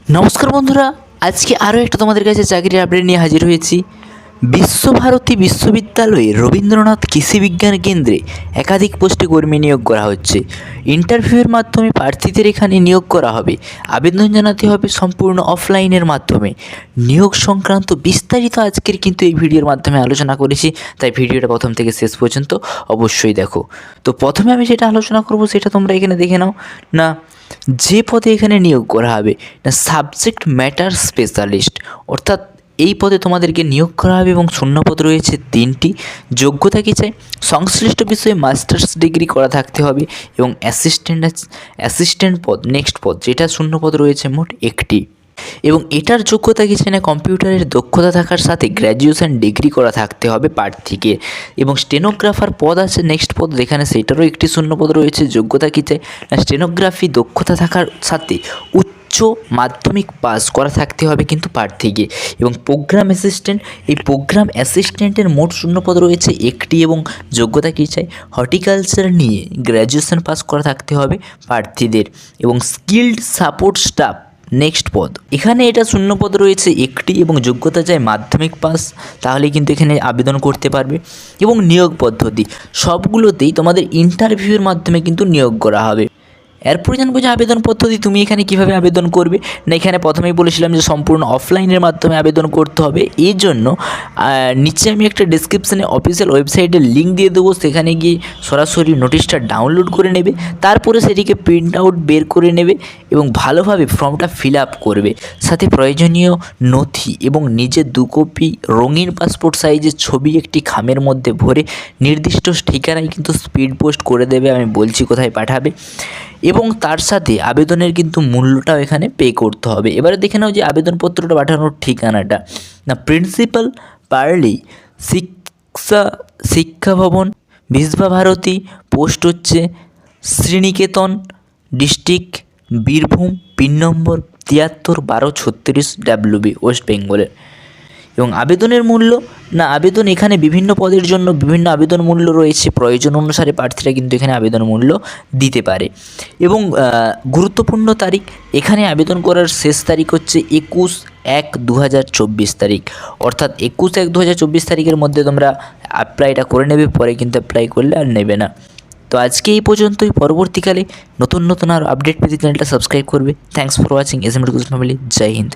নমস্কার বন্ধুরা, আজকে আরও একটা তোমাদের কাছে চাকরির আপডেট নিয়ে হাজির হয়েছি। বিশ্বভারতী বিশ্ববিদ্যালয়ে রবীন্দ্রনাথ কৃষি বিজ্ঞান কেন্দ্রে একাধিক পোস্টে কর্মী নিয়োগ করা হচ্ছে। ইন্টারভিউয়ের মাধ্যমে প্রার্থীদের এখানে নিয়োগ করা হবে। আবেদন জানাতে হবে সম্পূর্ণ অফলাইনের মাধ্যমে। নিয়োগ সংক্রান্ত বিস্তারিত আজকের কিন্তু এই ভিডিওর মাধ্যমে আলোচনা করেছি, তাই ভিডিওটা প্রথম থেকে শেষ পর্যন্ত অবশ্যই দেখো। তো প্রথমে আমি যেটা আলোচনা করব সেটা তোমরা এখানে দেখে নাও। না, যে পদে এখানে নিয়োগ করা হবে না সাবজেক্ট ম্যাটার স্পেশালিস্ট, অর্থাৎ এই পদে তোমাদেরকে নিয়োগ করা হবে এবং শূন্যপদ রয়েছে 3টি। যোগ্যতা কী চাই? সংশ্লিষ্ট বিষয়ে মাস্টার্স ডিগ্রি করা থাকতে হবে এবং অ্যাসিস্ট্যান্ট পদ নেক্সট পদ, যেটা শূন্যপদ রয়েছে মোট 1টি। এবং এটার যোগ্যতা কিছু না, কম্পিউটারের দক্ষতা থাকার সাথে গ্র্যাজুয়েশন ডিগ্রি করা থাকতে হবে প্রার্থীকে। এবং স্টেনোগ্রাফার পদ আছে নেক্সট পদ, যেখানে সেটারও একটি শূন্যপদ রয়েছে। যোগ্যতা কী চাই? না স্টেনোগ্রাফি দক্ষতা থাকার সাথে উচ্চ মাধ্যমিক পাস করা থাকতে হবে কিন্তু প্রার্থীকে। এবং প্রোগ্রাম অ্যাসিস্ট্যান্ট, এই প্রোগ্রাম অ্যাসিস্ট্যান্টের মোট শূন্যপদ রয়েছে 1টি। এবং যোগ্যতা কী চাই? হর্টিকালচার নিয়ে গ্র্যাজুয়েশন পাস করা থাকতে হবে প্রার্থীদের। এবং স্কিল্ড সাপোর্ট স্টাফ নেক্সট পদ, এখানে এটা শূন্যপদ রয়েছে 1টি এবং যোগ্যতা চাই মাধ্যমিক পাস, তাহলে কিন্তু এখানে আবেদন করতে পারবে। এবং নিয়োগ পদ্ধতি সবগুলোতেই তোমাদের ইন্টারভিউয়ের মাধ্যমে কিন্তু নিয়োগ করা হবে। এরপরে জানবো যে আবেদন পদ্ধতি, তুমি এখানে কিভাবে আবেদন করবে। না এখানে প্রথমেই বলেছিলাম যে সম্পূর্ণ অফলাইনের মাধ্যমে আবেদন করতে হবে। এই জন্য নিচে আমি একটা ডেসক্রিপশানে অফিসিয়াল ওয়েবসাইটের লিঙ্ক দিয়ে দেবো, সেখানে গিয়ে সরাসরি নোটিশটা ডাউনলোড করে নেবে। তারপরে সেটিকে প্রিন্ট আউট বের করে নেবে এবং ভালোভাবে ফর্মটা ফিল আপ করবে। সাথে প্রয়োজনীয় নথি এবং নিজের 2 কপি রঙিন পাসপোর্ট সাইজের ছবি একটি খামের মধ্যে ভরে নির্দিষ্ট ঠিকানায় কিন্তু স্পিড পোস্ট করে দেবে। আমি বলছি কোথায় পাঠাবে। এবং তার সাথে আবেদনের কিন্তু মূল্যটাও এখানে পে করতে হবে। এবারে দেখে নাও যে আবেদনপত্রটা পাঠানোর ঠিকানাটা। না প্রিন্সিপাল পার্লি শিক্ষা ভবন, বিশ্বভারতী, পোস্ট হচ্ছে শ্রীনিকেতন, ডিস্ট্রিক্ট বীরভূম, পিন নম্বর 731236 WB, ওয়েস্ট বেঙ্গলের। এবং আবেদনের মূল্য, না আবেদন এখানে বিভিন্ন পদের জন্য বিভিন্ন আবেদন মূল্য রয়েছে। প্রয়োজন অনুসারে প্রার্থীরা কিন্তু এখানে আবেদন মূল্য দিতে পারে। এবং গুরুত্বপূর্ণ তারিখ, এখানে আবেদন করার শেষ তারিখ হচ্ছে 21/1/2024 তারিখ, অর্থাৎ 21/1/2024 তারিখের মধ্যে তোমরা অ্যাপ্লাইটা করে নেবে, পরে কিন্তু অ্যাপ্লাই করলে আর নেবে না। তো আজকে এই পর্যন্তই। পরবর্তীকালে নতুন নতুন আর আপডেট পেতে চ্যানেলটা সাবস্ক্রাইব করবে। Thanks for watching. S M family. জয় হিন্দ।